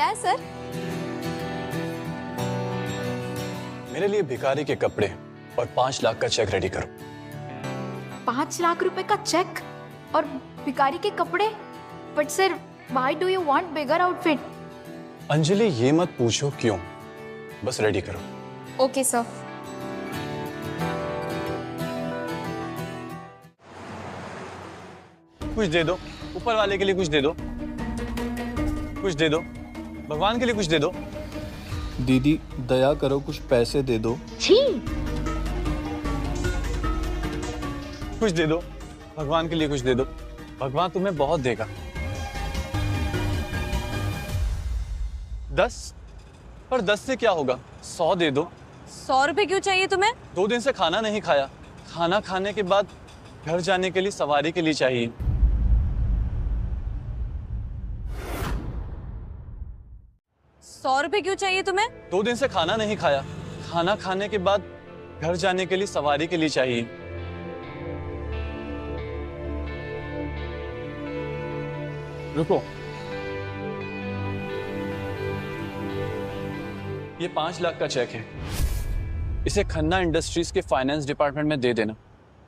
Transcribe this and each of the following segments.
क्या है सर? मेरे लिए भिखारी के कपड़े और 5 लाख का चेक रेडी करो। 5 लाख रुपए का चेक और भिखारी के कपड़े? But sir, why do you want bigger outfit? Anjali, ये मत पूछो क्यों, बस रेडी करो। Okay sir. कुछ दे दो, ऊपर वाले के लिए कुछ दे दो, कुछ दे दो, भगवान के लिए कुछ दे दो। दीदी दया करो, कुछ पैसे दे दो। छी! कुछ दे दो, भगवान के लिए कुछ दे दो, भगवान तुम्हें बहुत देगा। 10? पर 10 से क्या होगा, 100 दे दो। 100 रुपए क्यों चाहिए तुम्हें? 2 दिन से खाना नहीं खाया, खाना खाने के बाद घर जाने के लिए सवारी के लिए चाहिए। ₹100 क्यों चाहिए तुम्हें? 2 दिन से खाना नहीं खाया, खाना खाने के बाद घर जाने के लिए सवारी के लिए चाहिए। रुको, ये 5 लाख का चेक है, इसे खन्ना इंडस्ट्रीज के फाइनेंस डिपार्टमेंट में दे देना,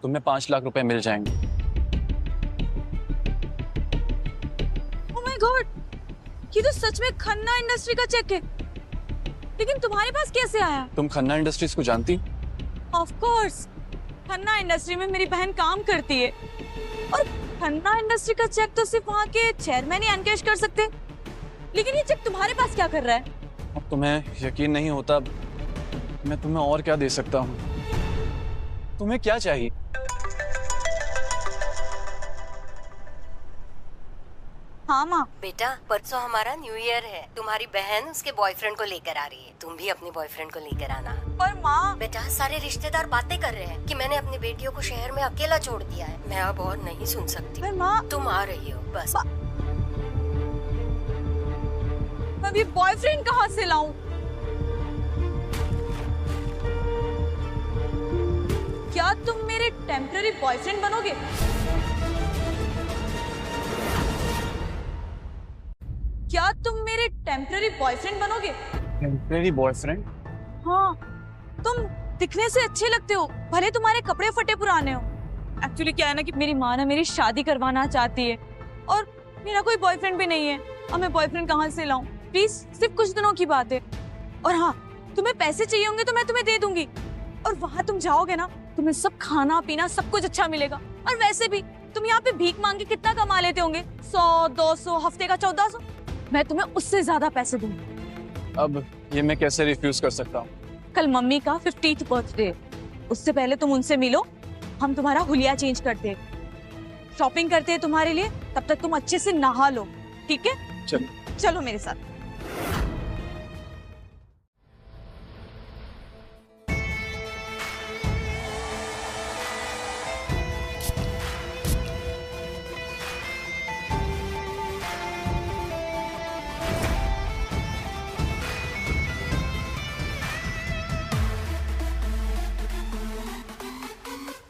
तुम्हें 5 लाख रुपए मिल जाएंगे। ओह माय गॉड, ये तो सच में खन्ना इंडस्ट्री का चेक है, लेकिन तुम्हारे पास कैसे आया? तुम खन्ना इंडस्ट्रीज को जानती? ऑफ कोर्स, खन्ना इंडस्ट्री में मेरी बहन काम करती है और खन्ना इंडस्ट्री का चेक तो सिर्फ वहाँ के चेयरमैन ही एनकैश कर सकते, लेकिन ये चेक तुम्हारे पास क्या कर रहा है? अब तुम्हें यकीन नहीं होता, मैं तुम्हें और क्या दे सकता हूँ? तुम्हें क्या चाहिए? हाँ माँ। बेटा, परसों हमारा न्यू ईयर है, तुम्हारी बहन उसके बॉयफ्रेंड को लेकर आ रही है, तुम भी अपने बॉयफ्रेंड को लेकर आना। पर माँ। बेटा, सारे रिश्तेदार बातें कर रहे हैं कि मैंने अपनी बेटियों को शहर में अकेला छोड़ दिया है, मैं अब और नहीं सुन सकती। पर माँ। तुम आ रही हो बस। मैं अभी बॉयफ्रेंड कहाँ से लाऊं? क्या तुम मेरे टेम्पररी बॉयफ्रेंड बनोगे? क्या तुम मेरे टेम्पररी बॉयफ्रेंड बनोगे? Temporary boyfriend? हाँ, तुम दिखने से अच्छे लगते हो, भले तुम्हारे कपड़े फटे पुराने हो। एक्चुअली क्या है ना कि मेरी माँ ना मेरी शादी करवाना चाहती है और मेरा कोई बॉयफ्रेंड भी नहीं है। अब मैं बॉयफ्रेंड कहाँ से लाऊं? प्लीज, सिर्फ कुछ दिनों की बात है। और हाँ, तुम्हें पैसे चाहिए होंगे तो मैं तुम्हें दे दूंगी, और वहां तुम जाओगे ना, तुम्हें सब खाना पीना सब कुछ अच्छा मिलेगा। और वैसे भी तुम यहाँ पे भीख मांग के कितना कमा लेते होंगे? 100-200, हफ्ते का 1400। मैं तुम्हें उससे ज्यादा पैसे दूंगी। अब ये मैं कैसे रिफ्यूज कर सकता हूँ? कल मम्मी का 50th बर्थडे, उससे पहले तुम उनसे मिलो, हम तुम्हारा हुलिया चेंज करते हैं, शॉपिंग करते हैं तुम्हारे लिए, तब तक तुम अच्छे से नहा लो, ठीक है? चलो चलो मेरे साथ।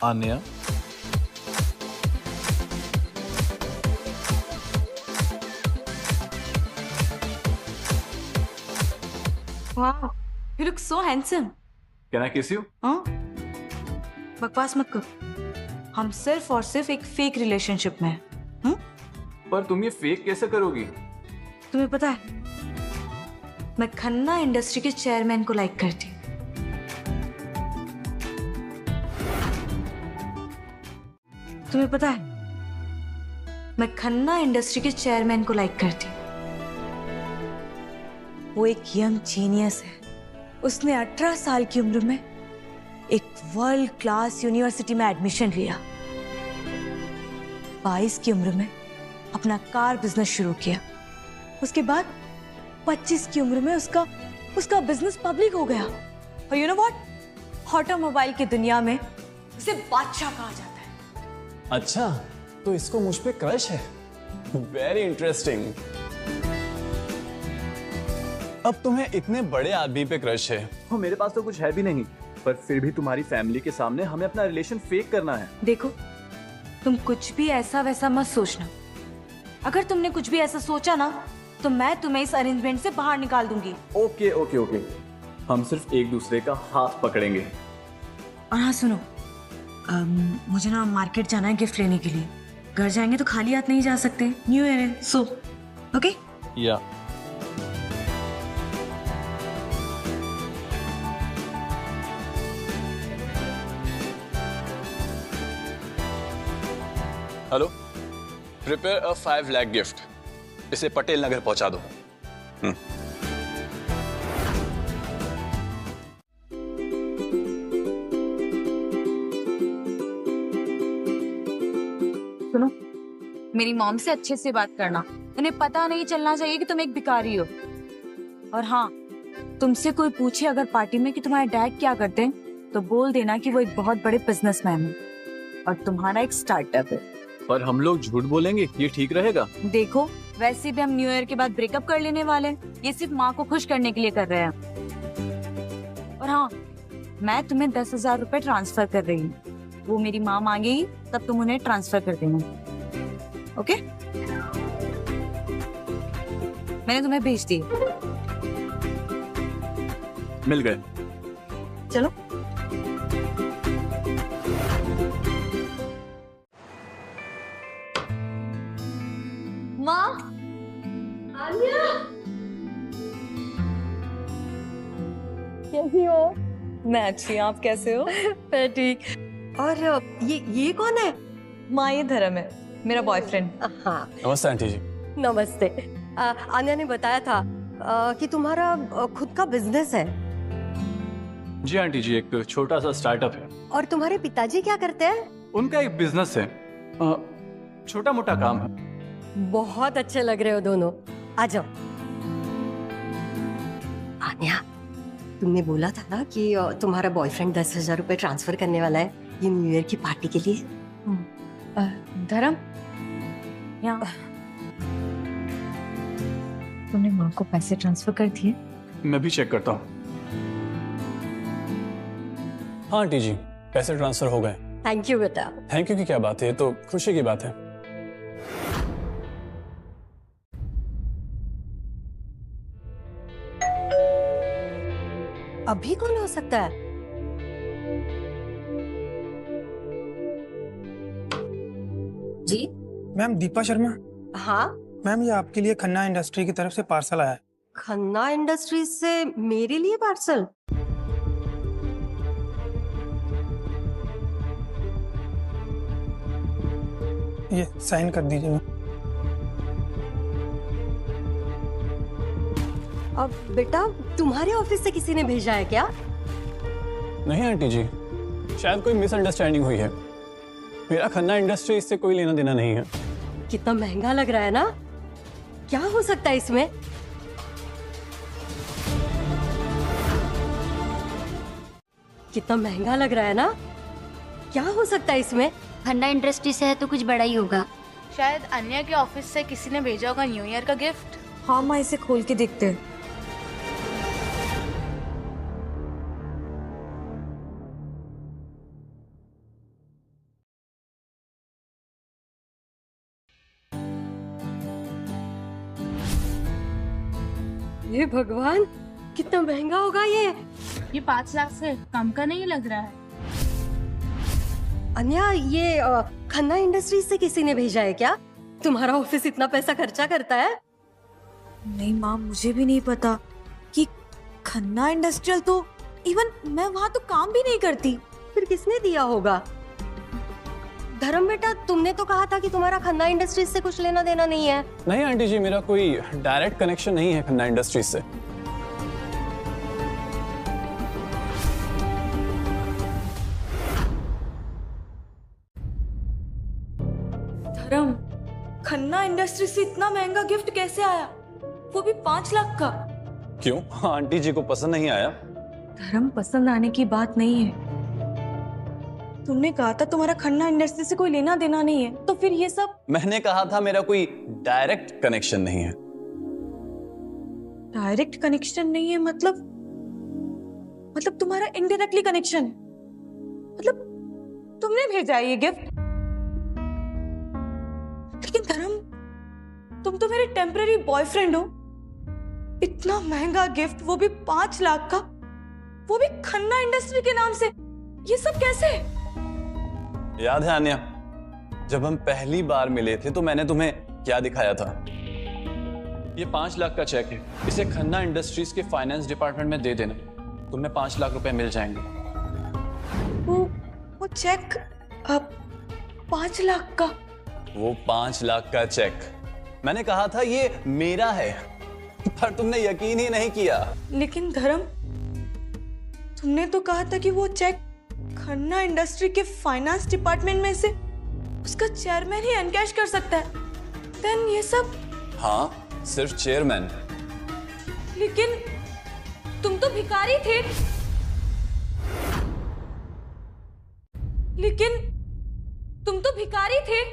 आन्या, वाह, you look so handsome. Can I kiss you? हाँ? बकवास मत करो, हम सिर्फ और सिर्फ एक फेक रिलेशनशिप में हैं। पर तुम ये फेक कैसे करोगी? तुम्हें पता है, मैं खन्ना इंडस्ट्री के चेयरमैन को लाइक करती हूँ। तुम्हें पता है, मैं खन्ना इंडस्ट्री के चेयरमैन को लाइक करती हूँ। वो एक यंग जीनियस है, उसने 18 साल की उम्र में एक वर्ल्ड क्लास यूनिवर्सिटी में एडमिशन लिया, 22 की उम्र में अपना कार बिजनेस शुरू किया, उसके बाद 25 की उम्र में उसका बिजनेस पब्लिक हो गया, और यू नो व्हाट, ऑटोमोबाइल की दुनिया में उसे बादशाह कहा जाता है। अच्छा, तो इसको मुझ पे क्रश है? Very interesting. अब तुम्हें इतने बड़े आदमी पे क्रश है? वो मेरे पास तो कुछ है भी नहीं, पर फिर भी तुम्हारी फैमिली के सामने हमें अपना रिलेशन फेक करना है। देखो, तुम कुछ भी ऐसा वैसा मत सोचना, अगर तुमने कुछ भी ऐसा सोचा ना तो मैं तुम्हें इस अरेंजमेंट से बाहर निकाल दूंगी। ओके ओके ओके, हम सिर्फ एक दूसरे का हाथ पकड़ेंगे। और हाँ सुनो, मुझे ना मार्केट जाना है गिफ्ट लेने के लिए। घर जाएंगे तो खाली हाथ नहीं जा सकते, न्यू ईयर है। So okay. या hello, prepare a 5 lakh gift, इसे पटेल नगर पहुंचा दो। सुनो, मेरी मॉम से अच्छे से बात करना। उन्हें पता नहीं चलना चाहिए कि तुम एक भिखारी हो। और हाँ, तुमसे कोई पूछे अगर पार्टी में कि तुम्हारे डैड क्या करते हैं, तो बोल देना कि वो एक बहुत बड़े बिजनेसमैन है और तुम्हारा एक स्टार्टअप है। पर हम लोग झूठ बोलेंगे, ये ठीक रहेगा? देखो, वैसे भी हम न्यू ईयर के बाद ब्रेकअप कर लेने वाले हैं। ये सिर्फ माँ को खुश करने के लिए कर रहे हैं। और हाँ, मैं तुम्हें 10,000 रुपए ट्रांसफर कर रही हूँ। वो मेरी माँ मांगेगी तब तुम उन्हें ट्रांसफर कर देना। ओके? मैंने तुम्हें भेज दी। मिल गए। चलो। माँ, कैसी हो? मैं अच्छी, आप कैसे हो? मैं ठीक। और ये कौन है? माँ, ये धर्म है, मेरा बॉयफ्रेंड। हाँ, नमस्ते आंटी जी। नमस्ते। आन्या ने बताया था कि तुम्हारा खुद का बिजनेस है। जी आंटी जी, एक छोटा सा स्टार्टअप है। और तुम्हारे पिताजी क्या करते हैं? उनका एक बिजनेस है, छोटा मोटा काम है। बहुत अच्छे लग रहे हो दोनों। आ जाओ। आन्या, तुमने बोला था ना कि तुम्हारा बॉयफ्रेंड 10,000 रुपए ट्रांसफर करने वाला है ये न्यू ईयर की पार्टी के लिए। धर्म, यहाँ तुमने माँ को पैसे ट्रांसफर कर दिए? मैं भी चेक करता हूँ। हाँ आंटी जी, पैसे ट्रांसफर हो गए। थैंक यू बेटा। थैंक यू की क्या बात है, ये तो खुशी की बात है। अभी कौन हो सकता है? जी मैम, दीपा शर्मा। हाँ, मैम, ये आपके लिए खन्ना इंडस्ट्री की तरफ से पार्सल आया है। खन्ना इंडस्ट्रीज से मेरे लिए पार्सल? ये साइन कर दीजिए। अब बेटा, तुम्हारे ऑफिस से किसी ने भेजा है क्या? नहीं आंटी जी, शायद कोई मिसअंडरस्टैंडिंग हुई है। मेरा खन्ना इंडस्ट्री इससे कोई लेना देना नहीं है। कितना महंगा लग रहा है ना? क्या हो सकता है इसमें? कितना महंगा लग रहा है ना? क्या हो सकता है इसमें? खन्ना इंडस्ट्री से है तो कुछ बड़ा ही होगा। शायद अन्या के ऑफिस से किसी ने भेजा होगा न्यू ईयर का गिफ्ट। हाँ माँ, इसे खोल के देखते हैं। ये भगवान, कितना महंगा होगा ये 5 लाख से कम का नहीं लग रहा है। अन्या, ये खन्ना इंडस्ट्रीज से किसी ने भेजा है क्या? तुम्हारा ऑफिस इतना पैसा खर्चा करता है? नहीं माँ, मुझे भी नहीं पता कि खन्ना इंडस्ट्रियल तो इवन मैं वहाँ तो काम भी नहीं करती। फिर किसने दिया होगा? धर्म बेटा, तुमने तो कहा था कि तुम्हारा खन्ना इंडस्ट्रीज से कुछ लेना देना नहीं है। नहीं आंटी जी, मेरा कोई डायरेक्ट कनेक्शन नहीं है खन्ना इंडस्ट्रीज से। धर्म, खन्ना इंडस्ट्री से इतना महंगा गिफ्ट कैसे आया, वो भी 5 लाख का? क्यों, आंटी जी को पसंद नहीं आया? धर्म, पसंद आने की बात नहीं है। तुमने कहा था तुम्हारा खन्ना इंडस्ट्री से कोई लेना देना नहीं है, तो फिर ये सब? मैंने कहा था मेरा कोई डायरेक्ट कनेक्शन नहीं है। डायरेक्ट कनेक्शन नहीं है मतलब तुम्हारा इनडायरेक्टली कनेक्शन, मतलब तुमने भेजा है ये गिफ्ट। लेकिन धर्म, तुम तो मेरे टेम्पररी बॉयफ्रेंड हो। इतना महंगा गिफ्ट, वो भी 5 लाख का, वो भी खन्ना इंडस्ट्री के नाम से। ये सब कैसे? याद है आन्या, जब हम पहली बार मिले थे तो मैंने तुम्हें क्या दिखाया था? ये 5 लाख का चेक है, इसे खन्ना इंडस्ट्रीज के फाइनेंस डिपार्टमेंट में दे देना, तुम्हें 5 लाख रुपए मिल जाएंगे। वो चेक अब 5 लाख का? वो 5 लाख का चेक, मैंने कहा था ये मेरा है, पर तुमने यकीन ही नहीं किया। लेकिन धर्म, तुमने तो कहा था कि वो चेक खन्ना इंडस्ट्री के फाइनेंस डिपार्टमेंट में से उसका चेयरमैन ही एनकैश कर सकता है। देन ये सब? हाँ, सिर्फ चेयरमैन। लेकिन तुम तो भिखारी थे। लेकिन तुम तो भिखारी थे।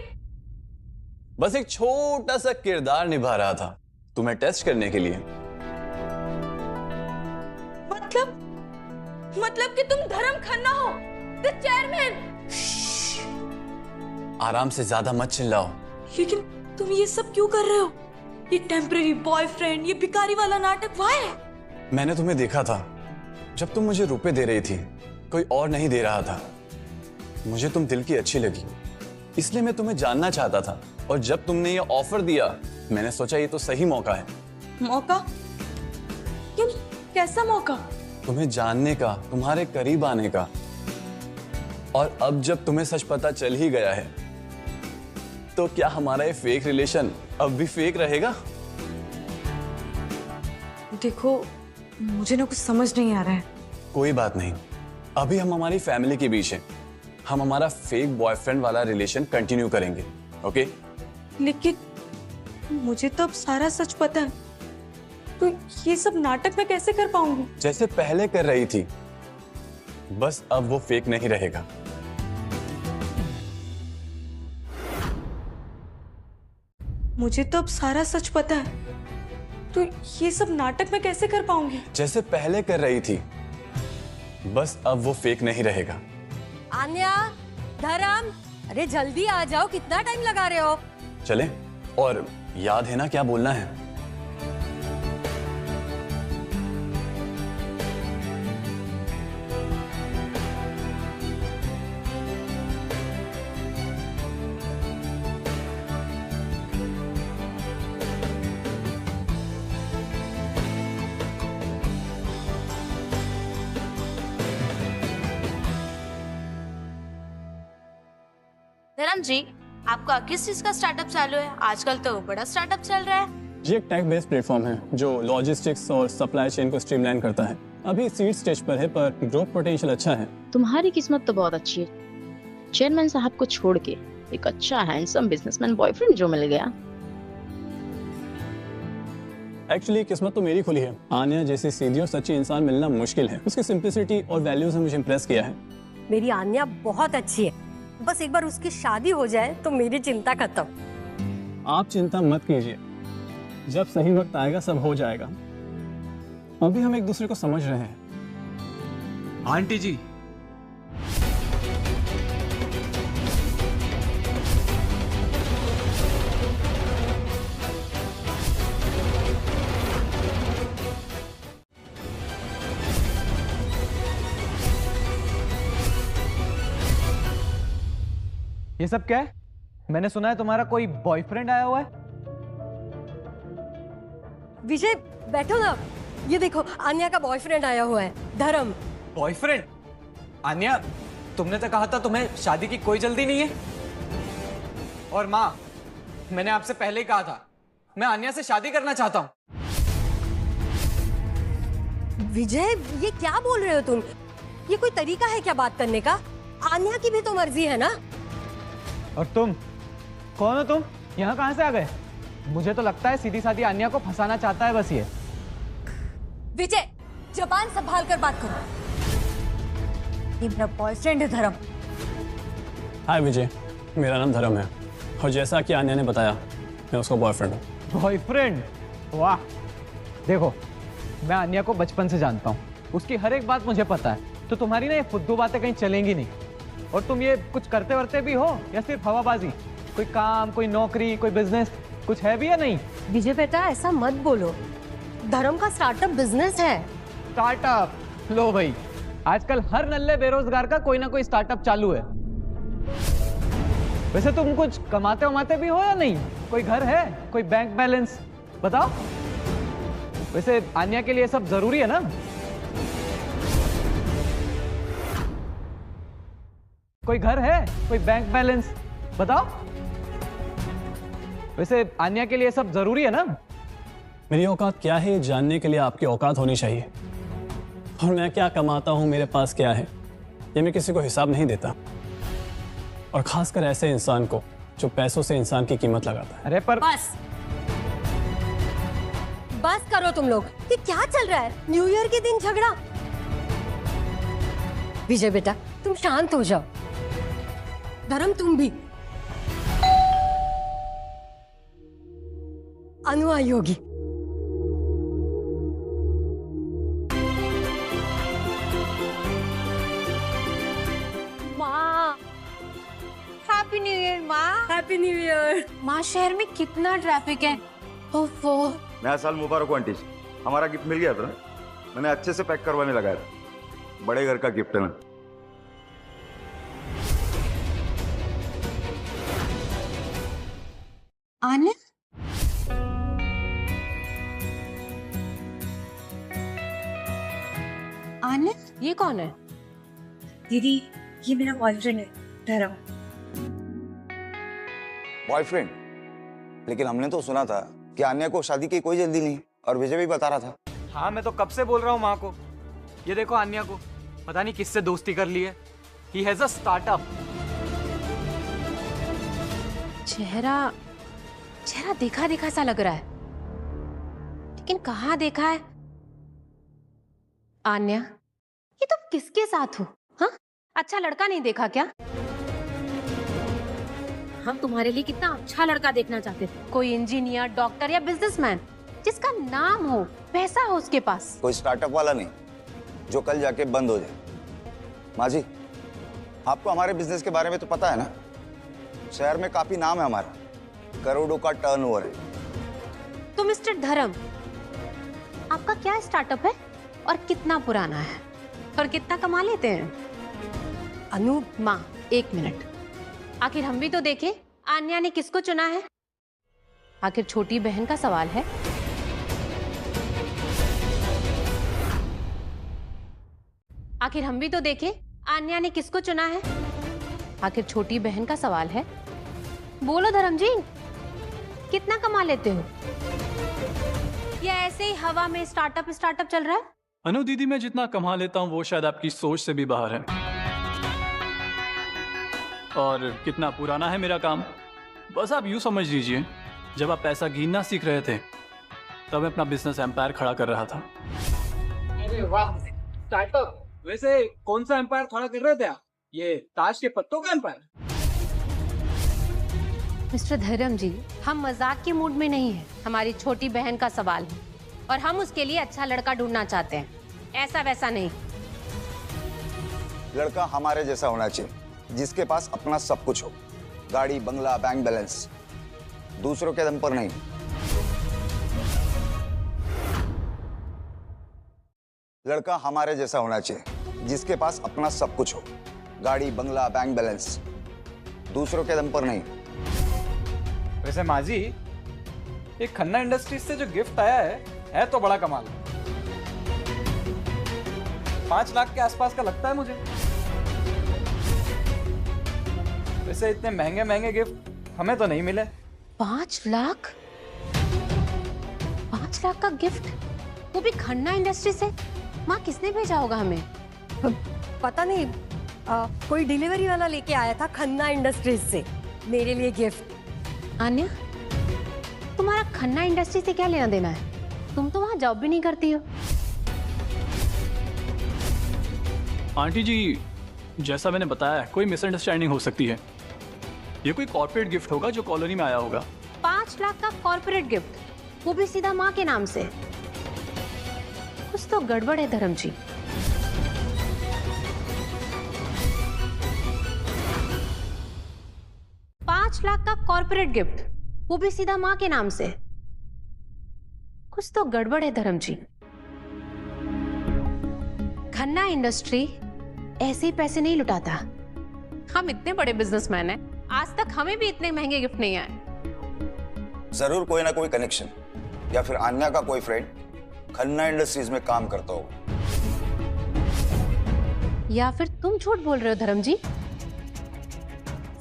बस एक छोटा सा किरदार निभा रहा था तुम्हें टेस्ट करने के लिए। मतलब कि तुम धर्म खन्ना हो, द चेयरमैन। आराम से, ज्यादा मत चिल्लाओ। लेकिन तुम ये सब क्यों कर रहे हो? ये टेम्परेरी बॉयफ्रेंड, ये भिखारी वाला नाटक व्हाई? मैंने तुम्हें देखा था जब तुम मुझे रुपए दे रही थी, कोई और नहीं दे रहा था। मुझे तुम दिल की अच्छी लगी, इसलिए मैं तुम्हें जानना चाहता था, और जब तुमने ये ऑफर दिया मैंने सोचा ये तो सही मौका है। मौका? क्यों? कैसा मौका? तुम्हें जानने का, तुम्हारे करीब आने का। और अब जब तुम्हें सच पता चल ही गया है तो क्या हमारा ये फेक रिलेशन अब भी फेक रहेगा? देखो, मुझे ना कुछ समझ नहीं आ रहा है। कोई बात नहीं, अभी हम हमारी फैमिली के बीच हैं, हम हमारा फेक बॉयफ्रेंड वाला रिलेशन कंटिन्यू करेंगे, ओके? लेकिन मुझे तो अब सारा सच पता है, तो ये सब नाटक मैं कैसे कर पाऊंगी? जैसे पहले कर रही थी, बस अब वो फेक नहीं रहेगा। मुझे तो अब सारा सच पता है, तो ये सब नाटक मैं कैसे कर पाऊंगी? जैसे पहले कर रही थी, बस अब वो फेक नहीं रहेगा। आन्या, धर्म, अरे जल्दी आ जाओ, कितना टाइम लगा रहे हो? चले, और याद है ना क्या बोलना है? धर्म जी, आपका किस चीज का स्टार्टअप चालू है? आजकल तो बड़ा स्टार्टअप चल रहा है। ये एक टेक बेस्ड प्लेटफॉर्म है जो लॉजिस्टिक्स और सप्लाई चेन को स्ट्रीमलाइन करता है। अभी सीड स्टेज पर है, पर ग्रोथ पोटेंशियल अच्छा है। तुम्हारी किस्मत तो बहुत अच्छी है, चेयरमैन साहब को छोड़ के एक अच्छा हैंडसम बिजनेसमैन बॉयफ्रेंड जो मिल गया। एक्चुअली किस्मत तो मेरी खुली है। आन्या जैसी सीधी और सच्ची इंसान मिलना मुश्किल है। उसकी सिंप्लिसिटी और वैल्यूज ने मुझे इम्प्रेस किया है। मेरी आन्या बहुत अच्छी है, बस एक बार उसकी शादी हो जाए तो मेरी चिंता खत्म। आप चिंता मत कीजिए, जब सही वक्त आएगा सब हो जाएगा। अभी हम एक दूसरे को समझ रहे हैं। आंटी जी, ये सब क्या है? मैंने सुना है तुम्हारा कोई बॉयफ्रेंड आया हुआ है। विजय बैठो ना, ये देखो आन्या का बॉयफ्रेंड आया हुआ है, धर्म। बॉयफ्रेंड? आन्या, तुमने तो कहा था तुम्हें शादी की कोई जल्दी नहीं है। और माँ, मैंने आपसे पहले ही कहा था मैं आन्या से शादी करना चाहता हूँ। विजय, ये क्या बोल रहे हो तुम? ये कोई तरीका है क्या बात करने का? आन्या की भी तो मर्जी है ना। और तुम कौन हो? तुम यहाँ कहाँ से आ गए? मुझे तो लगता है सीधी सादी आन्या को फंसाना चाहता है बस ये। विजय, जबान संभाल कर बात करो। ये मेरा बॉयफ्रेंड है धर्म। हाय विजय, मेरा नाम धर्म है, और जैसा कि आन्या ने बताया मैं उसका बॉयफ्रेंड हूँ। बॉयफ्रेंड? वाह। देखो, मैं आन्या को बचपन से जानता हूँ, उसकी हर एक बात मुझे पता है। तो तुम्हारी ना ये फुद्दू बातें कहीं चलेंगी नहीं। और तुम ये कुछ करते वरते भी हो या सिर्फ हवाबाजी? कोई काम, कोई नौकरी, कोई बिजनेस कुछ है भी या नहीं? विजय बेटा, ऐसा मत बोलो। धर्म का स्टार्टअप बिजनेस है। स्टार्टअप लो भाई, आजकल हर नल्ले बेरोजगार का कोई ना कोई स्टार्टअप चालू है। वैसे तुम कुछ कमाते वमाते भी हो या नहीं? कोई घर है, कोई बैंक बैलेंस बताओ। वैसे आन्या के लिए सब जरूरी है ना? कोई घर है, कोई बैंक बैलेंस बताओ। वैसे आन्या के लिए सब जरूरी है ना? मेरी औकात क्या है ये जानने के लिए आपकी औकात होनी चाहिए। और मैं क्या कमाता हूं, मेरे पास क्या है, ये मैं किसी को हिसाब नहीं देता। और खासकर ऐसे इंसान को जो पैसों से इंसान की कीमत लगाता है। अरे पर बस करो तुम लोग। ये क्या चल रहा है? न्यू ईयर के दिन झगड़ा। विजय बेटा तुम शांत हो जाओ। धर्म तुम भी। अनु आई होगी। माँ, हैप्पी न्यू ईयर माँ। Happy new year. माँ, शहर में कितना ट्रैफिक है। ओफो। नया साल मुबारक हो आंटी जी। हमारा गिफ्ट मिल गया था ना, मैंने अच्छे से पैक करवाने लगाया था। बड़े घर का गिफ्ट है ना। आने आने ये कौन है? दीदी ये मेरा बॉयफ्रेंड है धर्म। बॉयफ्रेंड? लेकिन हमने तो सुना था कि आन्या को शादी की कोई जल्दी नहीं, और विजय भी बता रहा था। हाँ मैं तो कब से बोल रहा हूँ माँ को। ये देखो आन्या को पता नहीं किससे दोस्ती कर ली है। He has a startup. चेहरा देखा देखा सा लग रहा है, लेकिन कहाँ देखा है? आन्या, ये तुम किसके साथ हो? हाँ, अच्छा लड़का नहीं देखा क्या? हम तुम्हारे लिए कितना अच्छा लड़का देखना चाहते थे। कोई इंजीनियर, डॉक्टर या बिजनेसमैन जिसका नाम हो, पैसा हो उसके पास। कोई स्टार्टअप वाला नहीं जो कल जाके बंद हो जाए। माँ जी, आपको हमारे बिजनेस के बारे में तो पता है ना। शहर में काफी नाम है हमारा, करोड़ों का टर्नओवर है। तो मिस्टर धर्म, आपका क्या स्टार्टअप है और कितना पुराना है और कितना कमा लेते हैं? अनु माँ, एक मिनट। आखिर हम भी तो देखें आन्या ने किसको चुना है। आखिर छोटी बहन का सवाल है। आखिर हम भी तो देखें आन्या ने किसको चुना है। आखिर छोटी बहन का सवाल है। बोलो धर्म जी, कितना कमा लेते हो? या ऐसे ही हवा में स्टार्टअप चल रहा है? अनु दीदी, मैं जितना कमा लेता हूँ वो शायद आपकी सोच से भी बाहर है। और कितना पुराना है मेरा काम, बस आप यूं समझ लीजिए, जब आप पैसा गिनना सीख रहे थे तब मैं अपना बिजनेस एम्पायर खड़ा कर रहा था। अरे वाह, स्टार्टअप। वैसे कौन सा एम्पायर खड़ा कर रहे थे आप? ये ताश के पत्तों का एम्पायर? मिस्टर धर्म जी, हम मजाक के मूड में नहीं है। हमारी छोटी बहन का सवाल है और हम उसके लिए अच्छा लड़का ढूंढना चाहते हैं, ऐसा वैसा नहीं। लड़का हमारे जैसा होना चाहिए, जिसके पास अपना सब कुछ हो, गाड़ी, बंगला, बैंक बैलेंस, दूसरों के दम पर नहीं। लड़का हमारे जैसा होना चाहिए, जिसके पास अपना सब कुछ हो, गाड़ी, बंगला, बैंक बैलेंस, दूसरों के दम पर नहीं। वैसे माँ जी, ये खन्ना इंडस्ट्रीज से जो गिफ्ट आया है तो बड़ा कमाल है। 5 लाख के आसपास का लगता है मुझे। वैसे इतने महंगे महंगे गिफ्ट हमें तो नहीं मिले। 5 लाख? 5 लाख का गिफ्ट, वो भी खन्ना इंडस्ट्री से? माँ, किसने भेजा होगा हमें? पता नहीं, कोई डिलीवरी वाला लेके आया था खन्ना इंडस्ट्रीज से मेरे लिए गिफ्ट। आन्या, तुम्हारा खन्ना इंडस्ट्री से क्या लेना देना है? तुम तो वहां जॉब भी नहीं करती हो। आंटी जी, जैसा मैंने बताया, कोई मिसअंडरस्टैंडिंग हो सकती है। ये कोई कॉर्पोरेट गिफ्ट होगा जो कॉलोनी में आया होगा। 5 लाख का कॉर्पोरेट गिफ्ट, वो भी सीधा माँ के नाम से। कुछ तो गड़बड़ है धर्म जी। $5 लाख का कॉर्पोरेट गिफ्ट, वो भी सीधा माँ के नाम से। कुछ तो गड़बड़ है धर्म जी। खन्ना इंडस्ट्री ऐसे ही पैसे नहीं लुटाता। हम इतने बड़े बिजनेसमैन हैं, आज तक हमें भी इतने महंगे गिफ्ट नहीं आए। जरूर कोई ना कोई कनेक्शन या फिर आन्या का कोई फ्रेंड खन्ना इंडस्ट्रीज में काम करता होगा। या फिर तुम झूठ बोल रहे हो धर्म जी?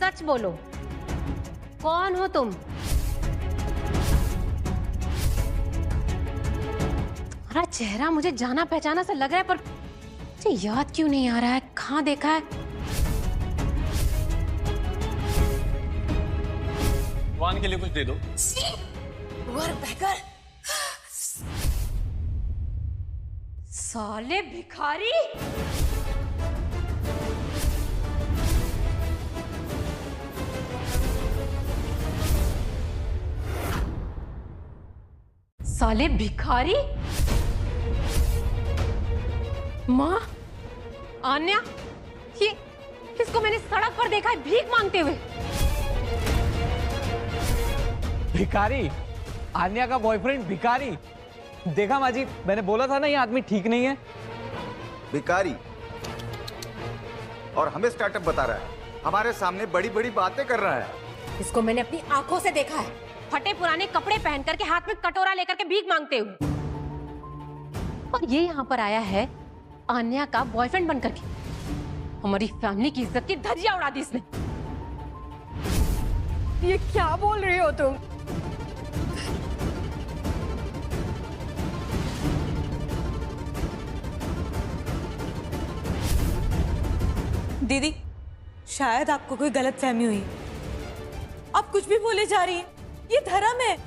सच बोलो, कौन हो तुम? तुम्हारा चेहरा मुझे जाना पहचाना सा लग रहा है, पर मुझे याद क्यों नहीं आ रहा है, कहाँ देखा है? वान के लिए कुछ दे दो। साले भिखारी! साले भिखारी! माँ, आन्या, ये इसको मैंने सड़क पर देखा है भीख मांगते हुए। भिखारी? आन्या का बॉयफ्रेंड भिखारी? देखा माँ जी, मैंने बोला था ना ये आदमी ठीक नहीं है। भिखारी और हमें स्टार्टअप बता रहा है, हमारे सामने बड़ी बड़ी बातें कर रहा है। इसको मैंने अपनी आंखों से देखा है, फटे पुराने कपड़े पहन करके हाथ में कटोरा लेकर के भीख मांगते हुए। और ये यहाँ पर आया है आन्या का बॉयफ्रेंड बनकर के। हमारी फैमिली की इज्जत की धज्जियां उड़ा दी इसने। ये क्या बोल रही हो तुम? दीदी, शायद आपको कोई गलतफहमी हुई। आप कुछ भी बोले जा रही हैं। ये धर्म है।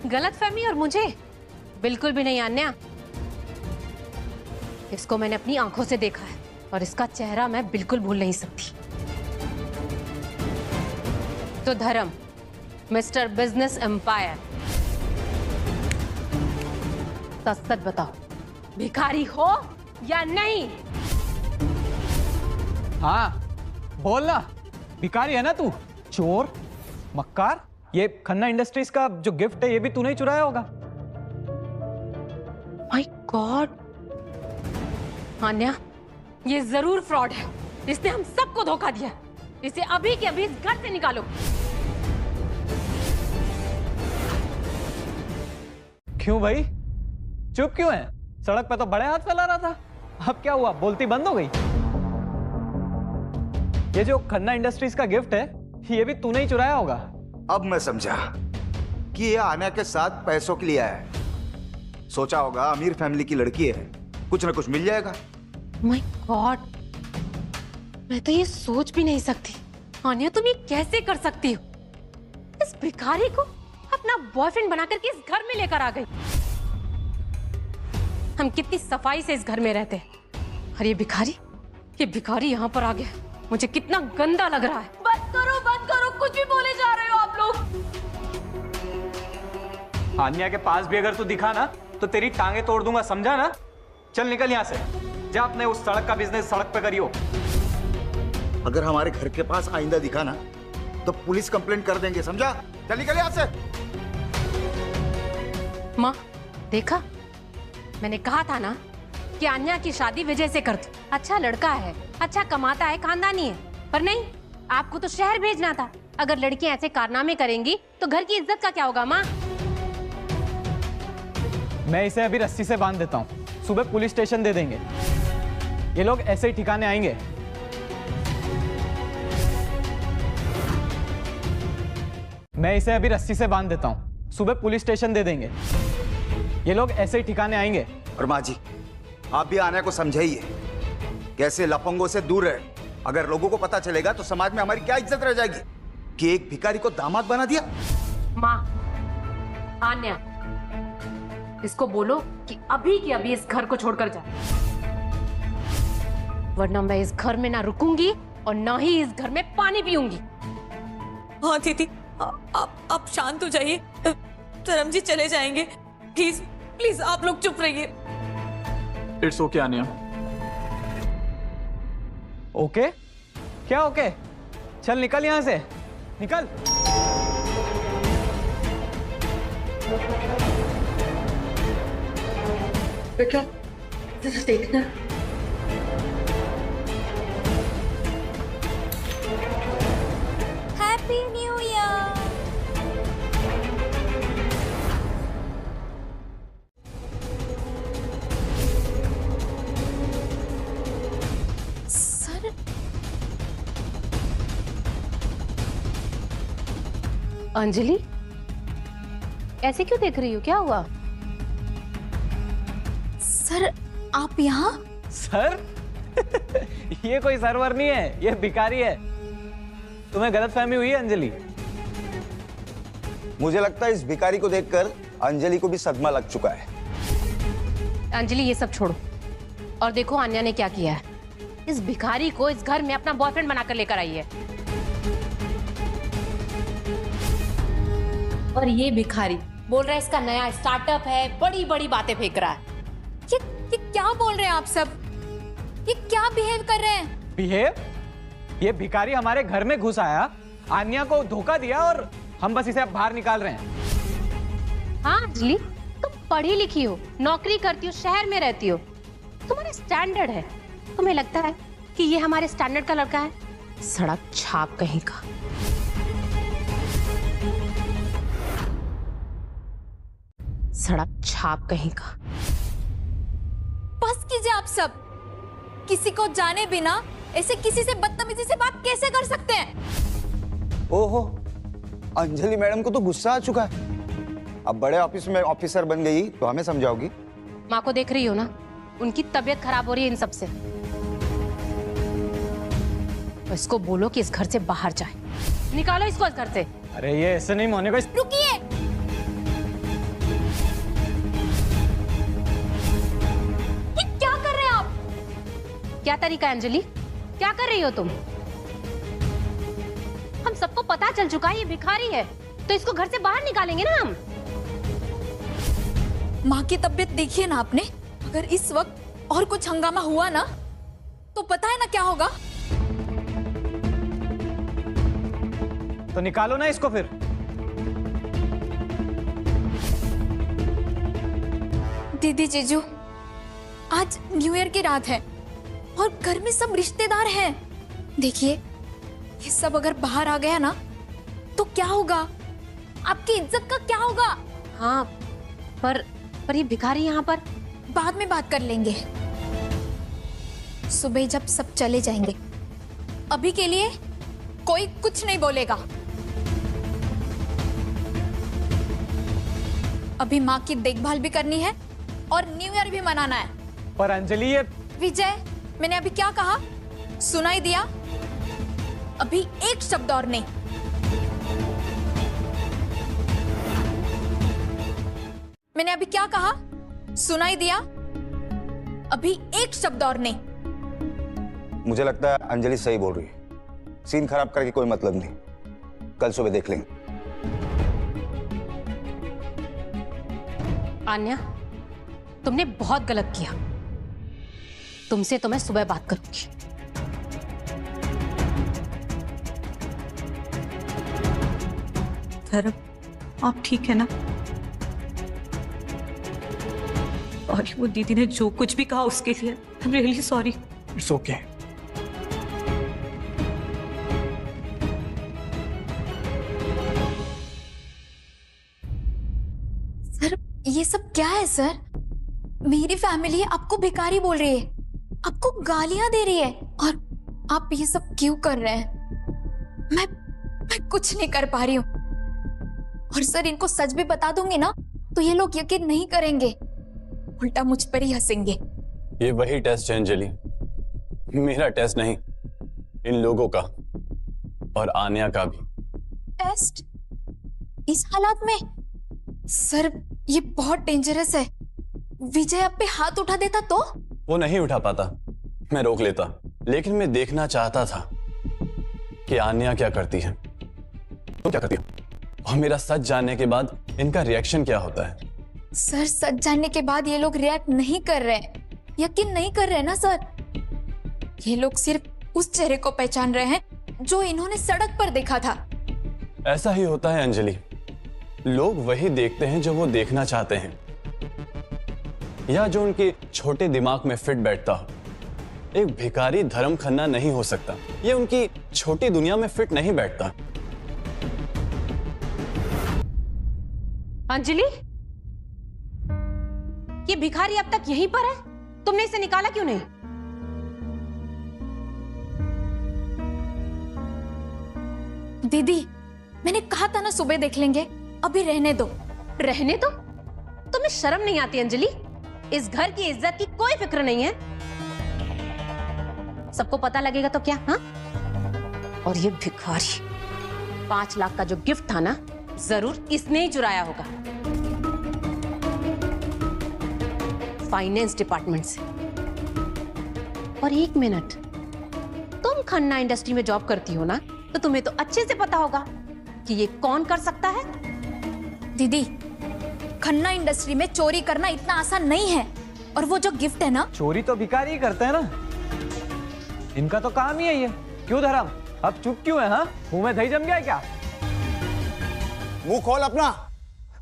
गलतफहमी और मुझे बिल्कुल भी नहीं आन्या। इसको मैंने अपनी आंखों से देखा है और इसका चेहरा मैं बिल्कुल भूल नहीं सकती। तो धर्म, मिस्टर बिजनेस एम्पायर, सच बताओ, भिखारी हो या नहीं? हाँ बोलना, भिखारी है ना तू? चोर, मक्कार। ये खन्ना इंडस्ट्रीज का जो गिफ्ट है ये भी तूने ही चुराया होगा। माय गॉड, आन्या, ये जरूर फ्रॉड है। इसने हम सबको धोखा दिया। इसे अभी के अभी इस घर से निकालो। क्यों भाई, चुप क्यों है? सड़क पे तो बड़े हाथ फैला रहा था, अब क्या हुआ? बोलती बंद हो गई? ये जो खन्ना इंडस्ट्रीज का गिफ्ट है ये भी तूने ही चुराया होगा। अब मैं समझा कि ये आन्या के साथ पैसों के लिए आया है। सोचा होगा अमीर फैमिली की लड़की है, कुछ ना कुछ मिल जाएगा। माय गॉड, मैं तो ये सोच भी नहीं सकती। आन्या, तुम ये कैसे कर सकती हो? इस भिखारी को अपना बॉयफ्रेंड बनाकर के इस घर में लेकर आ गई। हम कितनी सफाई से इस घर में रहते हैं, और ये भिखारी यहाँ पर आ गया। मुझे कितना गंदा लग रहा है। बंद करो, कुछ भी बोले जा रहे हो आप लोग। आन्या के पास भी अगर तू दिखा ना तो तेरी टांगे तोड़ दूंगा, समझा ना? चल निकल यहाँ से, जा अपने उस सड़क का बिजनेस सड़क पे करियो। अगर हमारे घर के पास आइंदा दिखा ना तो पुलिस कंप्लेंट कर देंगे, समझा? चल निकल यहाँ से। माँ, देखा, मैंने कहा था ना कि आन्या की शादी विजय से कर दो। अच्छा लड़का है, अच्छा कमाता है, खानदानी है, पर नहीं, आपको तो शहर भेजना था। अगर लड़कियां ऐसे कारनामे करेंगी तो घर की इज्जत का क्या होगा माँ? मैं इसे अभी रस्सी से बांध देता हूँ, सुबह पुलिस स्टेशन दे देंगे। ये लोग ऐसे ही ठिकाने आएंगे। मैं इसे अभी रस्सी से बांध देता हूँ, सुबह पुलिस स्टेशन दे देंगे। ये लोग ऐसे ही ठिकाने आएंगे। और माँ जी, आप भी आन्या को समझाइए, कैसे लफंगों से दूर रहे। अगर लोगों को पता चलेगा तो समाज में हमारी क्या इज्जत रह जाएगी कि एक भिखारी को दामाद बना दिया। माँ, आन्या, इसको बोलो कि अभी की अभी इस घर को छोड़कर जाए, वरना मैं इस घर में ना रुकूंगी और ना ही इस घर में पानी पीऊंगी। हाँ दीदी, आप शांत हो जाइए। धर्म जी चले जाएंगे, प्लीज प्लीज आप लोग चुप रहिए। It's okay Anya. ओके? क्या ओके? चल निकल यहां से, निकल। बेटा देखना। Happy new year. Sir Anjali, ऐसे क्यों देख रही हो? क्या हुआ? सर आप यहाँ? सर ये कोई सर्वर नहीं है, ये भिखारी है। तुम्हें गलतफहमी हुई है अंजलि। मुझे लगता है इस भिखारी को देखकर अंजलि को भी सदमा लग चुका है। अंजलि ये सब छोड़ो और देखो आन्या ने क्या किया है। इस भिखारी को इस घर में अपना बॉयफ्रेंड बनाकर लेकर आई है। और ये भिखारी बोल रहा है इसका नया स्टार्टअप है, बड़ी बड़ी बातें फेंक रहा है। ये क्या बोल रहे हैं आप सब? ये क्या बिहेव कर रहे हैं? बिहेव? ये भिखारी हमारे घर में घुस आया, आन्या को धोखा दिया और हम बस इसे अब बाहर निकाल रहे हैं। हाँ अंजलि, तुम पढ़ी लिखी हो, नौकरी करती हो, शहर में रहती हो, तुम्हारा स्टैंडर्ड है। तुम्हें लगता है कि ये हमारे स्टैंडर्ड का लड़का है? सड़क छाप कहीं का। सड़क छाप कहीं का। बस कीजिए आप सब। किसी को जाने बिना ऐसे किसी से बदतमीजी से बात कैसे कर सकते हैं? ओहो, अंजलि मैडम को तो गुस्सा आ चुका है। अब बड़े ऑफिस में ऑफिसर बन गई तो हमें समझाओगी? माँ को देख रही हो ना, उनकी तबीयत खराब हो रही है इन सब से। तो इसको बोलो कि इस घर से बाहर जाए। निकालो इसको इस घर से। अरे ये ऐसे नहीं होने का। रुकिए। क्या कर रहे हैं आप? क्या तरीका है अंजलि? क्या कर रही हो तुम? हम सबको पता चल चुका है ये भिखारी है, तो इसको घर से बाहर निकालेंगे ना हम। माँ की तबीयत देखिए ना आपने। अगर इस वक्त और कुछ हंगामा हुआ ना तो पता है ना क्या होगा। तो निकालो ना इसको फिर। दीदी जीजू, आज न्यू ईयर की रात है और घर में सब रिश्तेदार हैं। देखिए, ये सब अगर बाहर आ गया ना तो क्या होगा? आपकी इज्जत का क्या होगा? हाँ, पर ये भिखारी यहाँ पर। बाद में बात कर लेंगे, सुबह जब सब चले जाएंगे। अभी के लिए कोई कुछ नहीं बोलेगा। अभी माँ की देखभाल भी करनी है और न्यू ईयर भी मनाना है। पर अंजलि ये विजय, मैंने अभी क्या कहा सुनाई दिया? अभी एक शब्द और नहीं। मैंने अभी क्या कहा सुनाई दिया? अभी एक शब्द और नहीं। मुझे लगता है अंजलि सही बोल रही है। सीन खराब करके कोई मतलब नहीं, कल सुबह देख लेंगे। आन्या, तुमने बहुत गलत किया। तुमसे तो मैं सुबह बात करूंगी। धर्म, आप ठीक है ना? और वो दीदी ने जो कुछ भी कहा उसके लिए I am really sorry. It's okay. Sir, ये सब क्या है सर? मेरी फैमिली आपको भिखारी बोल रही है, आपको गालियां दे रही है और आप ये सब क्यों कर रहे हैं? मैं कुछ नहीं कर पा रही हूँ। और सर, इनको सच भी बता दूंगी ना तो ये लोग यकीन नहीं करेंगे, उल्टा मुझ पर ही हंसेंगे। ये वही टेस्ट है अंजलि, मेरा टेस्ट नहीं, इन लोगों का और आन्या का भी। टेस्ट? इस हालात में? सर, ये बहुत डेंजरस है। विजय आप पे हाथ उठा देता तो? वो नहीं उठा पाता, मैं रोक लेता, लेकिन मैं देखना चाहता था कि आन्या क्या करती है, तुम क्या करती हो, और मेरा सच जानने के बाद इनका रिएक्शन क्या होता है। सर, सच जानने के बाद ये लोग रिएक्ट नहीं कर रहे हैं, यकीन नहीं कर रहे हैं ना सर। ये लोग सिर्फ उस चेहरे को पहचान रहे हैं जो इन्होंने सड़क पर देखा था। ऐसा ही होता है अंजलि, लोग वही देखते हैं जो वो देखना चाहते हैं। या जो उनके छोटे दिमाग में फिट बैठता हो। एक भिखारी धर्म खन्ना नहीं हो सकता, ये उनकी छोटी दुनिया में फिट नहीं बैठता। अंजलि, ये भिखारी अब तक यहीं पर है, तुमने इसे निकाला क्यों नहीं? दीदी, मैंने कहा था ना सुबह देख लेंगे, अभी रहने दो। रहने दो? तुम्हें शर्म नहीं आती अंजलि? इस घर की इज्जत की कोई फिक्र नहीं है। सबको पता लगेगा तो क्या? हाँ? और ये भिखारी 5 लाख का जो गिफ्ट था ना, जरूर इसने ही चुराया होगा फाइनेंस डिपार्टमेंट से। और 1 मिनट, तुम खन्ना इंडस्ट्री में जॉब करती हो ना, तो तुम्हें तो अच्छे से पता होगा कि ये कौन कर सकता है। दीदी, खन्ना इंडस्ट्री में चोरी करना इतना आसान नहीं है। और वो जो गिफ्ट है ना, चोरी तो भिखारी ही करते हैं ना, इनका तो काम ही है ये। क्यों धर्म, अब चुप क्यों है? हाँ, मुंह में दही जम गया है क्या? मुंह खोल अपना,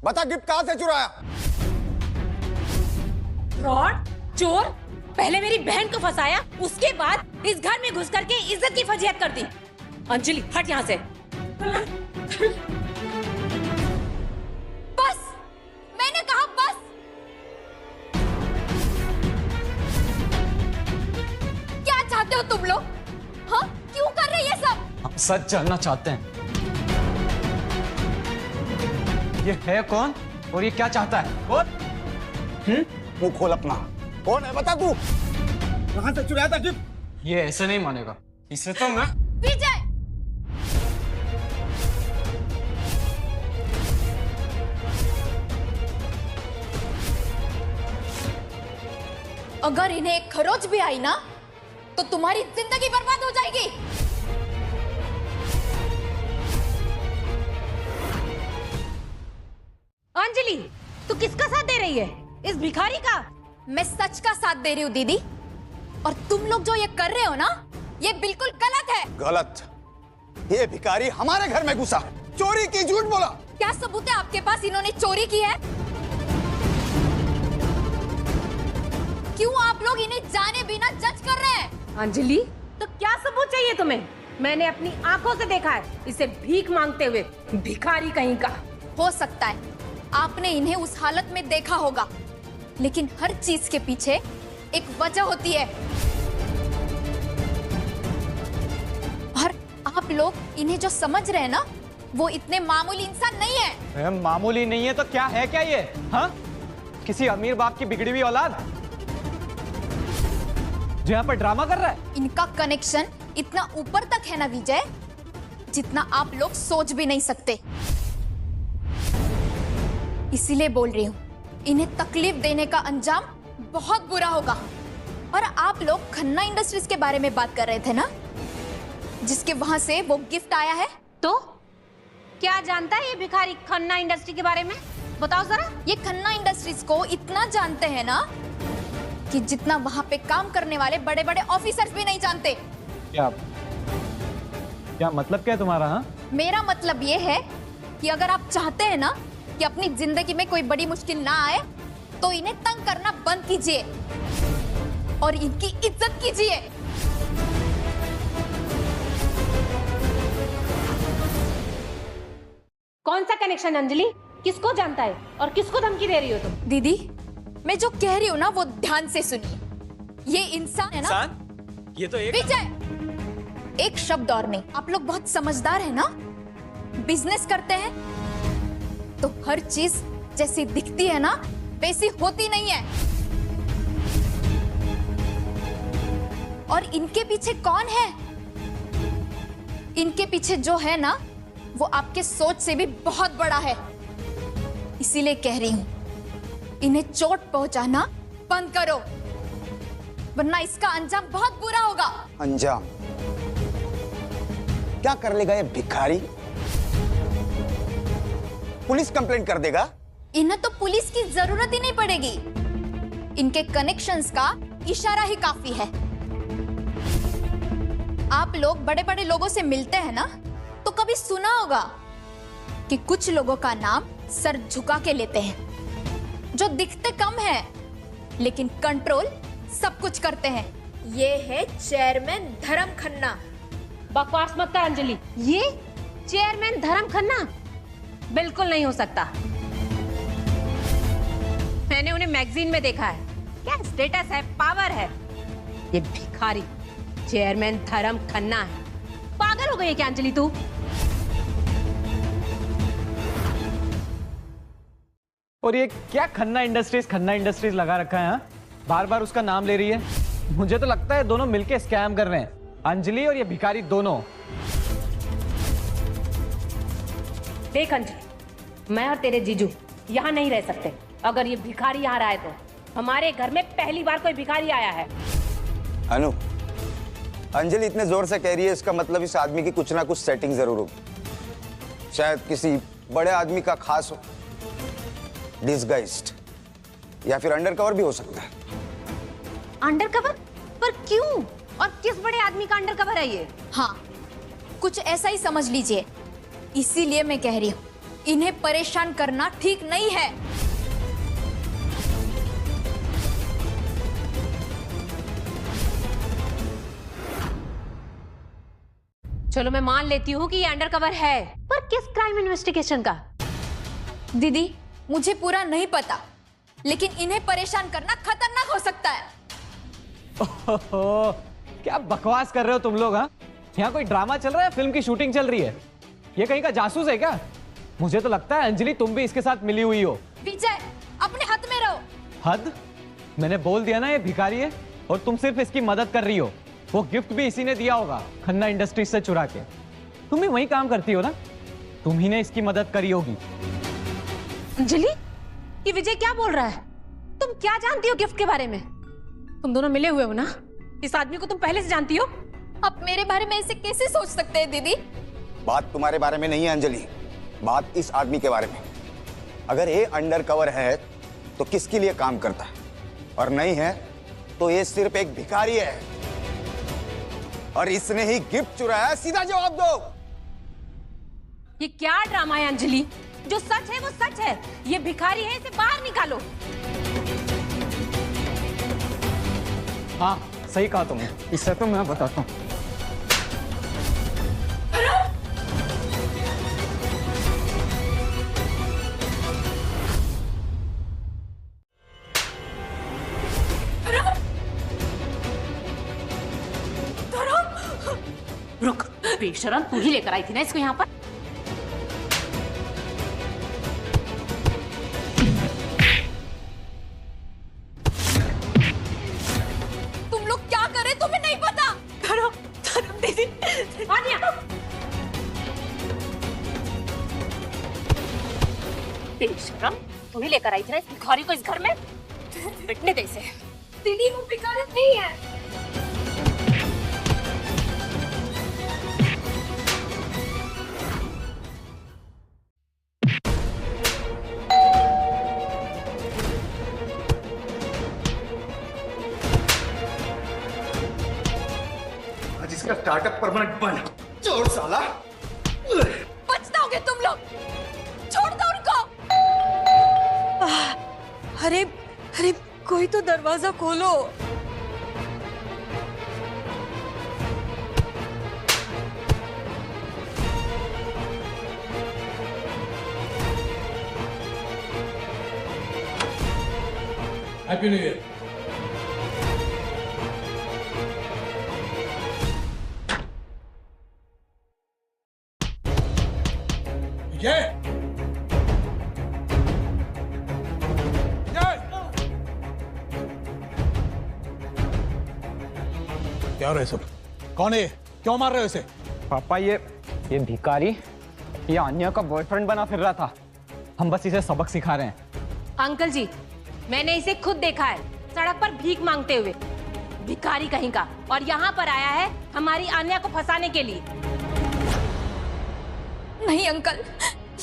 बता गिफ्ट कहां से चुराया? फ्रॉड, चोर, पहले मेरी बहन को फंसाया, उसके बाद इस घर में घुस करके इज्जत की फजीहत कर दी। अंजलि, हट यहाँ से। बस, मैंने कहा बस। क्या चाहते हो तुम लोग? हाँ, क्यों कर रहे ये सब? हम सच जानना चाहते हैं, ये है कौन और ये क्या चाहता है? कौन? मुंह खोल अपना, कौन है बता तू? कहां से चुराया था गिफ्ट? ये ऐसे नहीं मानेगा, इसे तो मैं। विजय, अगर इन्हें एक खरोच भी आई ना, तो तुम्हारी जिंदगी बर्बाद हो जाएगी। अंजलि, तू किसका साथ दे रही है? इस भिखारी का? मैं सच का साथ दे रही हूँ दीदी, और तुम लोग जो ये कर रहे हो ना, ये बिल्कुल गलत है। गलत? ये भिखारी हमारे घर में घुसा, चोरी की, झूठ बोला। क्या सबूत है आपके पास इन्होंने चोरी की है? क्यों आप लोग इन्हें जाने बिना जज कर रहे हैं? अंजलि, तो क्या सबूत चाहिए तुम्हें? मैंने अपनी आंखों से देखा है इसे भीख मांगते हुए, भिखारी कहीं का। हो सकता है आपने इन्हें उस हालत में देखा होगा, लेकिन हर चीज के पीछे एक वजह होती है। और आप लोग इन्हें जो समझ रहे हैं ना, वो इतने मामूली इंसान नहीं है। मामूली नहीं है तो क्या है? क्या ये? हाँ, किसी अमीर बाप की बिगड़ी हुई औलाद जो यहाँ पर ड्रामा कर रहा है। इनका कनेक्शन इतना ऊपर तक है ना विजय, जितना आप लोग सोच भी नहीं सकते। इसीलिए बोल रही हूँ, इन्हें तकलीफ देने का अंजाम बहुत बुरा होगा। और आप लोग खन्ना इंडस्ट्रीज के बारे में बात कर रहे थे ना, जिसके वहां से वो गिफ्ट आया है। तो क्या जानता है ये भिखारी खन्ना इंडस्ट्री के बारे में? बताओ जरा। ये खन्ना इंडस्ट्रीज को इतना जानते हैं ना, कि जितना वहां पे काम करने वाले बड़े बड़े ऑफिसर्स भी नहीं जानते। क्या मतलब क्या है तुम्हारा? हाँ, मेरा मतलब ये है कि अगर आप चाहते हैं ना कि अपनी जिंदगी में कोई बड़ी मुश्किल ना आए, तो इन्हें तंग करना बंद कीजिए और इनकी इज्जत कीजिए। कौन सा कनेक्शन अंजलि? किसको जानता है और किसको धमकी दे रही हो तुम? दीदी, मैं जो कह रही हूँ ना, वो ध्यान से सुनिए। ये इंसान है ना, ये तो एक विजय, एक शब्द और नहीं। आप लोग बहुत समझदार है ना, बिजनेस करते हैं तो हर चीज जैसी दिखती है ना, वैसी होती नहीं है। और इनके पीछे कौन है? इनके पीछे जो है ना, वो आपके सोच से भी बहुत बड़ा है। इसीलिए कह रही हूं, इन्हें चोट पहुंचाना बंद करो, वरना इसका अंजाम बहुत बुरा होगा। अंजाम? क्या कर लेगा ये भिखारी? पुलिस कंप्लेंट कर देगा? इन्हें तो पुलिस की जरूरत ही नहीं पड़ेगी। इनके कनेक्शंस का इशारा ही काफी है। आप लोग बड़े बड़े लोगों से मिलते हैं ना, तो कभी सुना होगा कि कुछ लोगों का नाम सर झुका के लेते हैं, जो दिखते कम है लेकिन कंट्रोल सब कुछ करते हैं। ये है चेयरमैन धर्म खन्ना। बकवास मत कर अंजलि, ये चेयरमैन धर्म खन्ना बिल्कुल नहीं हो सकता। मैंने उन्हें मैगजीन में देखा है। क्या स्टेटस है, पावर है। ये भिखारी चेयरमैन धर्म खन्ना है। पागल हो गई है क्या अंजलि तू? और ये क्या खन्ना इंडस्ट्रीज लगा रखा है? हाँ? बार बार उसका नाम ले रही है। मुझे तो लगता है दोनों मिलके स्कैम कर रहे हैं, अंजलि और ये भिखारी दोनों। देख अंजलि, मैं और तेरे जीजू यहाँ नहीं रह सकते। अगर ये भिखारी यहाँ रहा है तो हमारे घर में पहली बार कोई भिखारी आया है। अनु, अंजलि इतने जोर से कह रही है, इसका मतलब इस आदमी की कुछ ना कुछ सेटिंग जरूर होगी। शायद किसी बड़े आदमी का खास हो, डिस्गाइज्ड, या फिर अंडरकवर भी हो सकता है। अंडरकवर? पर क्यों और किस बड़े आदमी का अंडरकवर है ये? हाँ, कुछ ऐसा ही समझ लीजिए। इसीलिए मैं कह रही हूँ, इन्हें परेशान करना ठीक नहीं है। चलो मैं मान लेती हूँ कि ये अंडरकवर है, पर किस क्राइम इन्वेस्टिगेशन का? दीदी, मुझे पूरा नहीं पता, लेकिन इन्हें परेशान करना खतरनाक हो सकता है। क्या बकवास कर रहे हो तुम लोग? हाँ, यहाँ कोई ड्रामा चल रहा है, फिल्म की शूटिंग चल रही है। ये कहीं का जासूस है क्या? मुझे तो लगता है अंजलि तुम भी इसके साथ मिली हुई हो। विजय, अपने हद में रहो। हद? मैंने बोल दिया ना ये भिखारी है, और तुम सिर्फ इसकी मदद कर रही हो। वो गिफ्ट भी इसी ने दिया होगा, खन्ना इंडस्ट्रीज से चुरा के। तुम भी वही काम करती हो ना, तुम ही ने इसकी मदद करी होगी। अंजलि, ये विजय क्या बोल रहा है? तुम क्या जानती हो गिफ्ट के बारे में? तुम दोनों मिले हुए हो ना? इस आदमी को तुम पहले से जानती हो? आप मेरे बारे में ऐसे कैसे सोच सकते हैं दीदी? बात तुम्हारे बारे में नहीं है अंजलि, बात इस आदमी के बारे में। अगर ये अंडरकवर है तो किसके लिए काम करता है, और नहीं है तो ये सिर्फ एक भिखारी है, और इसने ही गिफ्ट चुराया। सीधा जवाब दो। ये क्या ड्रामा है अंजलि? जो सच है वो सच है। ये भिखारी है, इसे बाहर निकालो। हाँ, सही कहा तुमने। इससे तो मैं बताता हूँ। रुक, बेशरम, तू ही लेकर आई थी ना इसको यहाँ पर? तुम लोग क्या कर रहे तुम्हें नहीं पता? धर्म, धर्म दीदी, आनिया, बेशरम, तू ही लेकर आई थी ना इस भिखारी को इस घर में? बिटने दे इसे। दीदी, वो भिखारी नहीं है। इसका स्टार्टअप परमानेंट बंद। चोर साला। पछताओगे तुम लोग। छोड़ दो उनको। अरे अरे, कोई तो दरवाजा खोलो। Happy new year. क्या हो रहा है सब? कौन है? क्यों मार रहे हो इसे? पापा, ये भिखारी ये आन्या का बॉयफ्रेंड बना फिर रहा था। हम बस इसे सबक सिखा रहे हैं। अंकल जी, मैंने इसे खुद देखा है सड़क पर भीख मांगते हुए। भिखारी कहीं का, और यहाँ पर आया है हमारी आन्या को फंसाने के लिए। नहीं अंकल,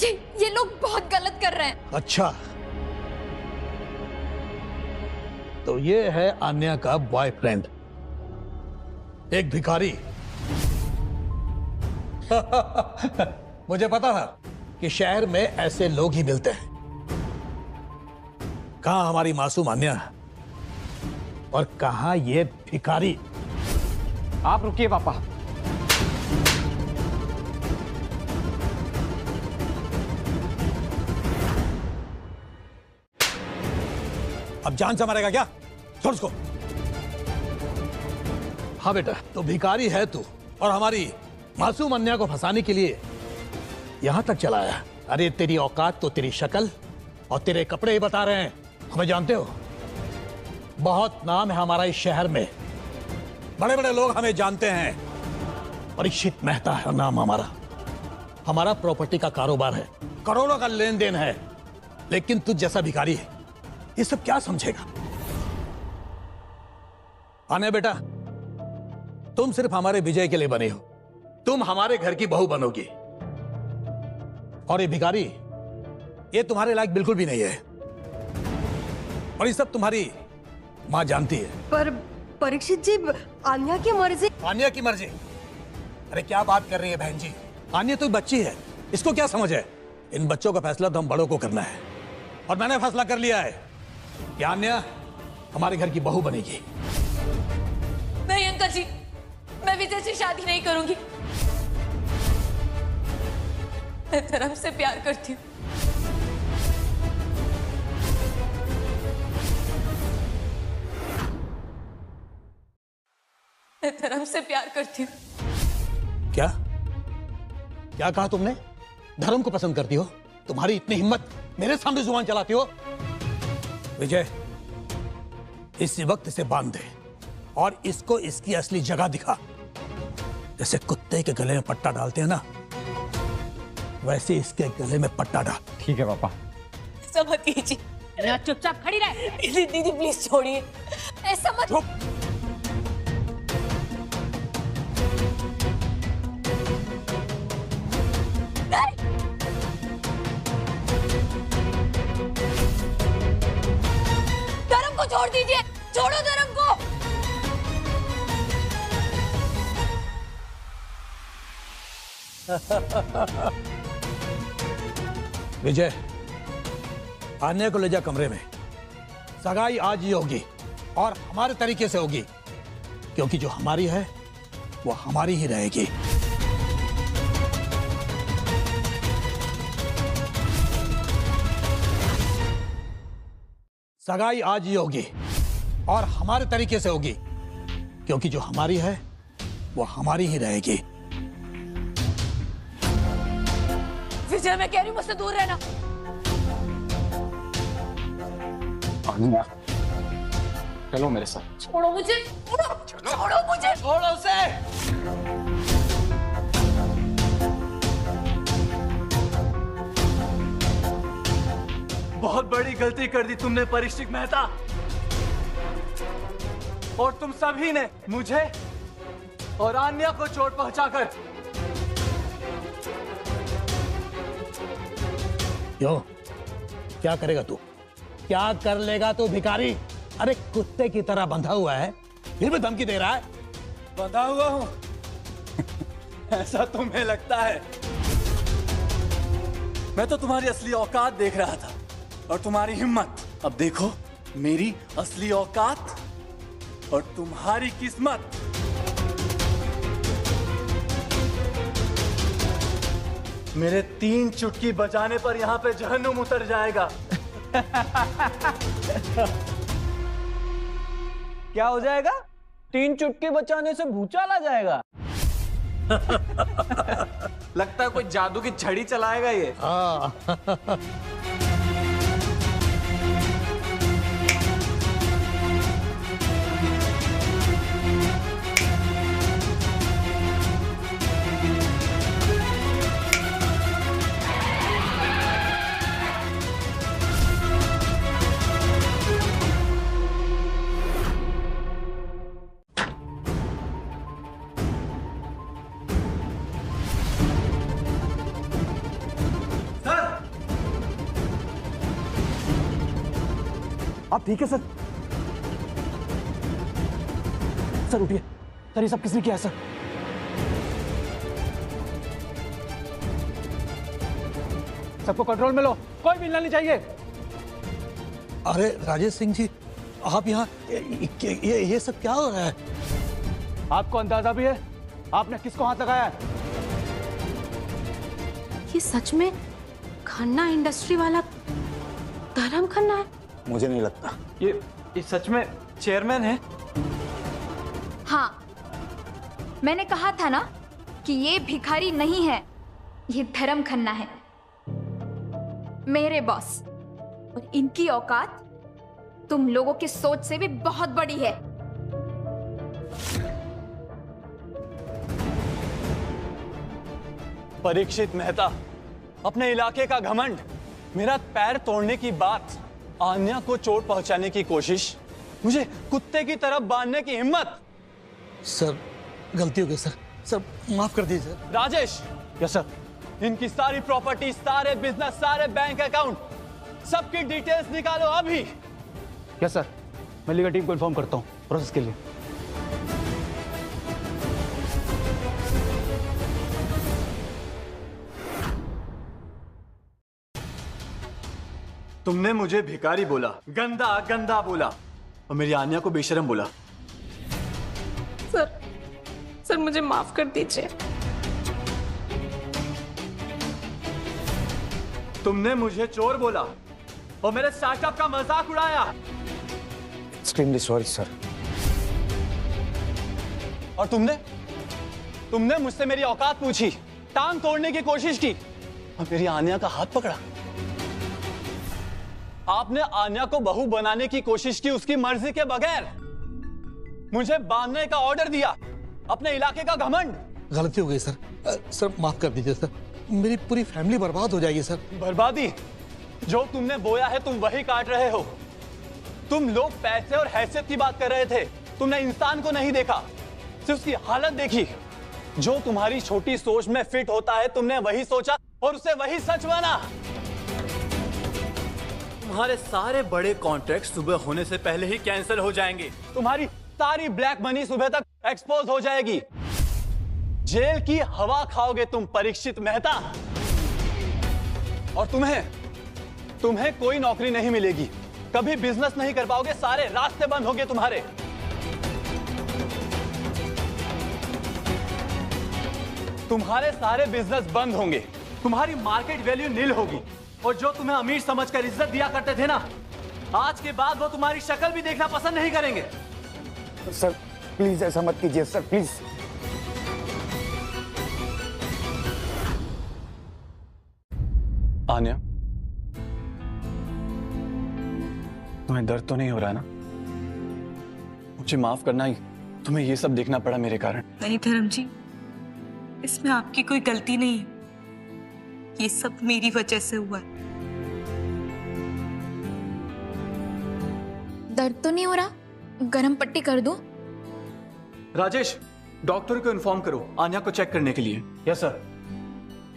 ये लोग बहुत गलत कर रहे हैं। अच्छा, तो ये है आन्या का बॉयफ्रेंड, एक भिखारी। मुझे पता था कि शहर में ऐसे लोग ही मिलते हैं। कहां हमारी मासूम आन्या? और कहाँ ये भिखारी। आप रुकिए पापा। अब जान से मारेगा क्या? छोड़ उसको। हाँ बेटा, तो भिखारी है तू और हमारी मासूम अन्या को फंसाने के लिए यहां तक चला आया। अरे तेरी औकात तो तेरी शक्ल और तेरे कपड़े ही बता रहे हैं। हमें जानते हो, बहुत नाम है हमारा इस शहर में, बड़े बड़े लोग हमें जानते हैं। परीक्षित मेहता है नाम हमारा। हमारा प्रॉपर्टी का कारोबार है, करोड़ों का लेन देन है। लेकिन तुझ जैसा भिखारी है, ये सब क्या समझेगा? आने बेटा, तुम सिर्फ हमारे विजय के लिए बने हो। तुम हमारे घर की बहू बनोगी। और ये भिखारी, ये तुम्हारे लायक बिल्कुल भी नहीं है। और ये सब तुम्हारी मां जानती है। पर परीक्षित जी, आन्या की मर्जी। आन्या की मर्जी? अरे क्या बात कर रही है बहन जी? आन्या तो बच्ची है, इसको क्या समझ है? इन बच्चों का फैसला तो हम बड़ों को करना है। और मैंने फैसला कर लिया है कि आन्या हमारे घर की बहू बनेगी। नहीं अंकल जी, मैं विजय से शादी नहीं करूंगी। मैं धर्म से प्यार करती हूँ। मैं धर्म से प्यार करती हूँ। क्या क्या कहा तुमने? धर्म को पसंद करती हो? तुम्हारी इतनी हिम्मत, मेरे सामने जुबान चलाती हो? विजय, इसी वक्त इसे बांध दे और इसको इसकी असली जगह दिखा। जैसे कुत्ते के गले में पट्टा डालते हैं ना, वैसे इसके गले में पट्टा डाल। ठीक है पापा। ऐसा मत कीजिए। चुपचाप खड़ी रहे। दीदी प्लीज छोड़िए, ऐसा मत। धर्म को छोड़ दीजिए, छोड़ो धर्म को। विजय, आन्या को ले जा कमरे में। सगाई आज ही होगी और हमारे तरीके से होगी, क्योंकि जो हमारी है वो हमारी ही रहेगी। सगाई आज ही होगी और हमारे तरीके से होगी, क्योंकि जो हमारी है वो हमारी ही रहेगी। विजय, मैं कह रही हूँ मुझसे दूर रहना। चलो मेरे साथ। छोड़ो मुझे, छोड़ो मुझे, छोड़ो उसे। बहुत बड़ी गलती कर दी तुमने परीक्षित मेहता, और तुम सभी ने मुझे और आन्या को चोट पहुंचाकर। क्यों? क्या करेगा तू? क्या कर लेगा तू भिखारी? अरे कुत्ते की तरह बंधा हुआ है, फिर भी धमकी दे रहा है। बंधा हुआ हूं? ऐसा तुम्हें लगता है? मैं तो तुम्हारी असली औकात देख रहा था और तुम्हारी हिम्मत। अब देखो मेरी असली औकात और तुम्हारी किस्मत। मेरे 3 चुटकी बजाने पर यहाँ पे जहन्नुम उतर जाएगा। क्या हो जाएगा? 3 चुटकी बचाने से भूचाल आ जाएगा। लगता है कोई जादू की छड़ी चलाएगा ये। आप ठीक है सर? सर उठिए सर, ये सब किसने किया सर? सबको कंट्रोल में लो, कोई भी हिलना नहीं चाहिए। अरे राजेश सिंह जी, आप यहाँ ये सब क्या हो रहा है? आपको अंदाजा भी है आपने किसको हाथ लगाया है? ये सच में खन्ना इंडस्ट्री वाला धर्म खन्ना है? मुझे नहीं लगता। ये सच में चेयरमैन है? हाँ, मैंने कहा था ना कि ये भिखारी नहीं है, ये धर्म खन्ना है, मेरे बॉस। और इनकी औकात तुम लोगों की सोच से भी बहुत बड़ी है। परीक्षित मेहता, अपने इलाके का घमंड, मेरा पैर तोड़ने की बात, आन्या को चोट पहुंचाने की कोशिश, मुझे कुत्ते की तरफ बांधने की हिम्मत। सर गलती हो गई सर, सर माफ कर दीजिए। राजेश। Yes sir. इनकी सारी प्रॉपर्टी, सारे बिजनेस, सारे बैंक अकाउंट, सबकी डिटेल्स निकालो अभी। यस सर, मैं लीगल टीम को इन्फॉर्म करता हूँ प्रोसेस के लिए। तुमने मुझे भिखारी बोला, गंदा गंदा बोला, और मेरी आन्या को बेशरम बोला। सर मुझे माफ कर दीजिए। तुमने मुझे चोर बोला और मेरे स्टार्टअप का मजाक उड़ाया। Extremely sorry sir. और तुमने मुझसे मेरी औकात पूछी, टांग तोड़ने की कोशिश की और मेरी आन्या का हाथ पकड़ा। आपने आन्या को बहू बनाने की कोशिश की उसकी मर्जी के बगैर। मुझे बांधने का ऑर्डर दिया, अपने इलाके का घमंड। गलती हो गई सर, सर माफ कर दीजिए सर, मेरी पूरी फैमिली बर्बाद हो जाएगी सर। बर्बादी? जो तुमने बोया है तुम वही काट रहे हो। तुम लोग पैसे और हैसियत की बात कर रहे थे, तुमने इंसान को नहीं देखा, सिर्फ उसकी हालत देखी। जो तुम्हारी छोटी सोच में फिट होता है तुमने वही सोचा और उसे वही सच माना। तुम्हारे सारे बड़े कॉन्ट्रैक्ट सुबह होने से पहले ही कैंसिल हो जाएंगे। तुम्हारी सारी ब्लैक मनी सुबह तक एक्सपोज हो जाएगी। जेल की हवा खाओगे तुम परीक्षित मेहता। और तुम्हें कोई नौकरी नहीं मिलेगी, कभी बिजनेस नहीं कर पाओगे, सारे रास्ते बंद होंगे तुम्हारे। तुम्हारे सारे बिजनेस बंद होंगे, तुम्हारी मार्केट वैल्यू नील होगी, और जो तुम्हें अमीर समझकर इज्जत दिया करते थे ना, आज के बाद वो तुम्हारी शक्ल भी देखना पसंद नहीं करेंगे। सर प्लीज ऐसा मत कीजिए सर, प्लीज। आन्या, तुम्हें दर्द तो नहीं हो रहा ना? मुझे माफ करना, ही तुम्हें ये सब देखना पड़ा मेरे कारण। नहीं धर्म जी, इसमें आपकी कोई गलती नहीं है, ये सब मेरी वजह से हुआ है। दर्द तो नहीं हो रहा? गरम पट्टी कर दूं? राजेश, डॉक्टर को इन्फॉर्म करो आन्या को चेक करने के लिए। Yes sir.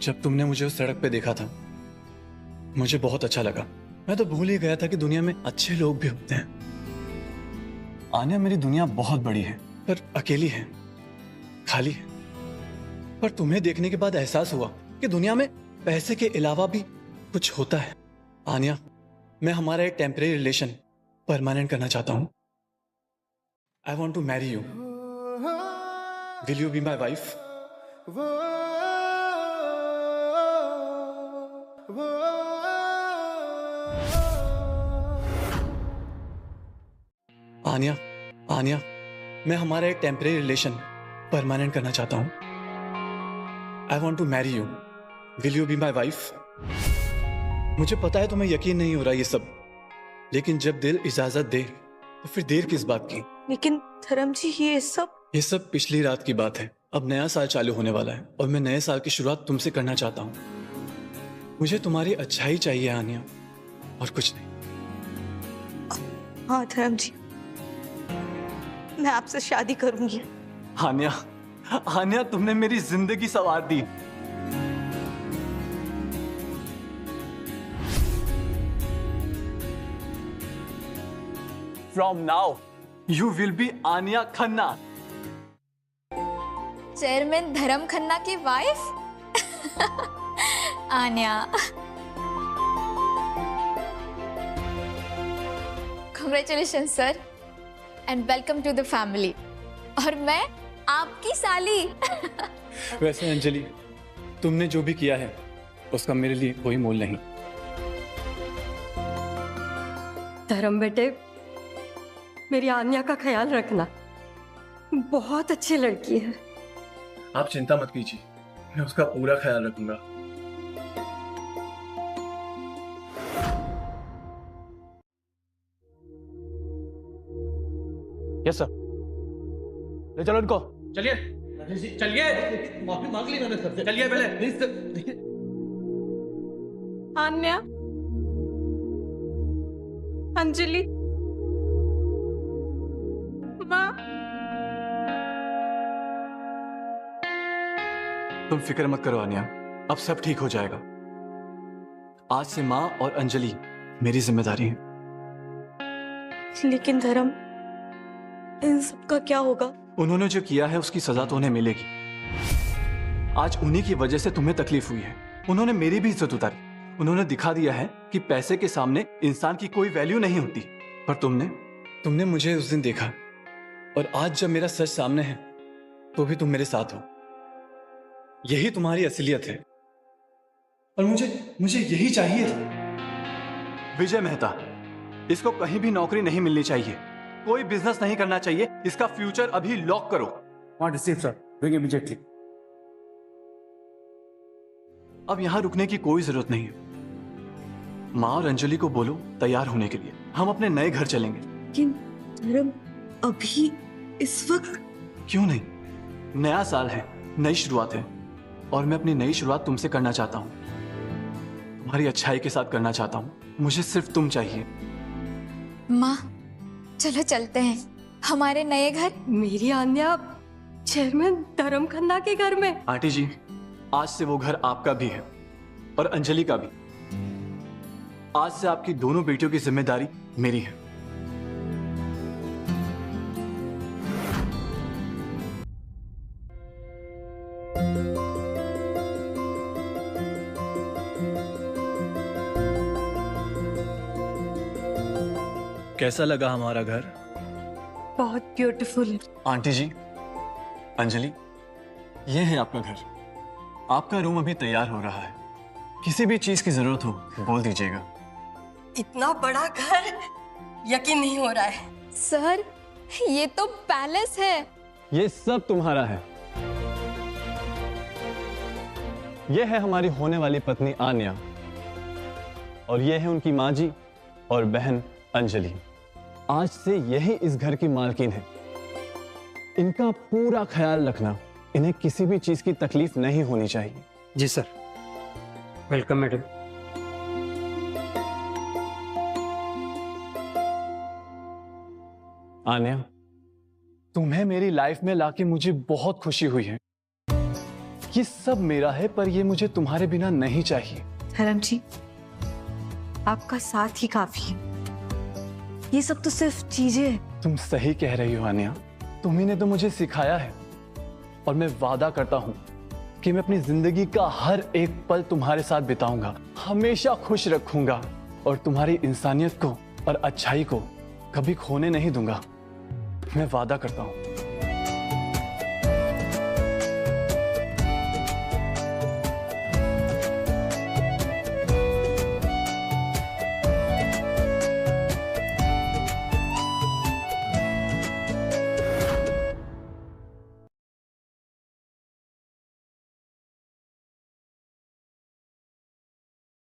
जब तुमने मुझे उस सड़क पे देखा था मुझे बहुत अच्छा लगा। मैं तो भूल ही गया था कि दुनिया में अच्छे लोग भी होते हैं। आन्या, मेरी दुनिया बहुत बड़ी है पर अकेली है, खाली है। पर तुम्हें देखने के बाद एहसास हुआ कि दुनिया में पैसे के अलावा भी कुछ होता है। आन्या, मैं हमारा एक टेम्परेरी रिलेशन परमानेंट करना चाहता हूं। I want to marry you. Will you be my wife? Anya, मैं हमारा एक टेम्परेरी रिलेशन परमानेंट करना चाहता हूं। I want to marry you. Will you be my wife? मुझे पता है तुम्हें यकीन नहीं हो रहा ये सब, लेकिन जब दिल इजाजत दे तो फिर देर किस बात की? लेकिन धर्म जी ये सब पिछली रात की बात है। अब नया साल चालू होने वाला है और मैं नए साल की शुरुआत तुमसे करना चाहता हूँ। मुझे तुम्हारी अच्छाई चाहिए आन्या, और कुछ नहीं। हाँ धर्म जी, मैं आपसे शादी करूंगी। आन्या, तुमने मेरी जिंदगी संवार दी। From now, you will be Anya Khanna. Chairman Dharam Khanna की wife Anya. Congratulation sir and welcome to the family. और मैं आपकी साली। वैसे अंजलि, तुमने जो भी किया है उसका मेरे लिए कोई मोल नहीं। धर्म बेटे, मेरी आन्या का ख्याल रखना, बहुत अच्छी लड़की है। आप चिंता मत कीजिए, मैं उसका पूरा ख्याल रखूंगा। Yes sir. ले चलो इनको। चलिए चलिए, माफी मांग ली मैंने सबसे। चलिए पहले प्लीज। आन्या, अंजलि, माँ। तुम फिक्र मत करो आन्या, अब सब ठीक हो जाएगा। आज से माँ और अंजलि मेरी जिम्मेदारी है। लेकिन धर्म, इन सब का क्या होगा? उन्होंने जो किया है उसकी सजा तो उन्हें मिलेगी। आज उन्हीं की वजह से तुम्हें तकलीफ हुई है। उन्होंने मेरी भी इज्जत उतारी। उन्होंने दिखा दिया है कि पैसे के सामने इंसान की कोई वैल्यू नहीं होती। पर तुमने मुझे उस दिन देखा, और आज जब मेरा सच सामने है तो भी तुम मेरे साथ हो। यही तुम्हारी असलियत है, और मुझे यही चाहिए था। विजय मेहता, इसको कहीं भी नौकरी नहीं मिलनी चाहिए, कोई बिजनेस नहीं करना चाहिए। इसका फ्यूचर अभी लॉक करो। What received, sir? Bring immediately. अब यहां रुकने की कोई जरूरत नहीं है। माँ और अंजलि को बोलो तैयार होने के लिए, हम अपने नए घर चलेंगे। लेकिन धर्म, अभी इस वक्त? क्यों नहीं? नया साल है, नई शुरुआत है, और मैं अपनी नई शुरुआत तुमसे करना चाहता हूँ। तुम्हारी अच्छाई के साथ करना चाहता हूँ। मुझे सिर्फ तुम चाहिए। माँ, चलो चलते हैं हमारे नए घर। मेरी आन्या चेयरमैन धर्म खन्ना के घर में। आंटी जी, आज से वो घर आपका भी है और अंजलि का भी। आज से आपकी दोनों बेटियों की जिम्मेदारी मेरी है। कैसा लगा हमारा घर? बहुत ब्यूटीफुल है। आंटी जी, अंजलि, ये है आपका घर। आपका रूम अभी तैयार हो रहा है। किसी भी चीज की जरूरत हो बोल दीजिएगा। इतना बड़ा घर यकीन नहीं हो रहा है। सर, ये तो पैलेस है। ये सब तुम्हारा है। ये है हमारी होने वाली पत्नी आन्या, और ये है उनकी माँ जी और बहन अंजलि। आज से यही इस घर की मालकिन है। इनका पूरा ख्याल रखना। इन्हें किसी भी चीज की तकलीफ नहीं होनी चाहिए। जी सर। Welcome madam. आन्या, तुम्हें मेरी लाइफ में लाके मुझे बहुत खुशी हुई है। ये सब मेरा है, पर ये मुझे तुम्हारे बिना नहीं चाहिए। धर्म जी, आपका साथ ही काफी है। ये सब तो सिर्फ चीजें हैं। तुम सही कह रही हो आन्या, तुम्ही ने तो मुझे सिखाया है, और मैं वादा करता हूं कि मैं अपनी जिंदगी का हर एक पल तुम्हारे साथ बिताऊंगा, हमेशा खुश रखूंगा, और तुम्हारी इंसानियत को और अच्छाई को कभी खोने नहीं दूंगा। मैं वादा करता हूं।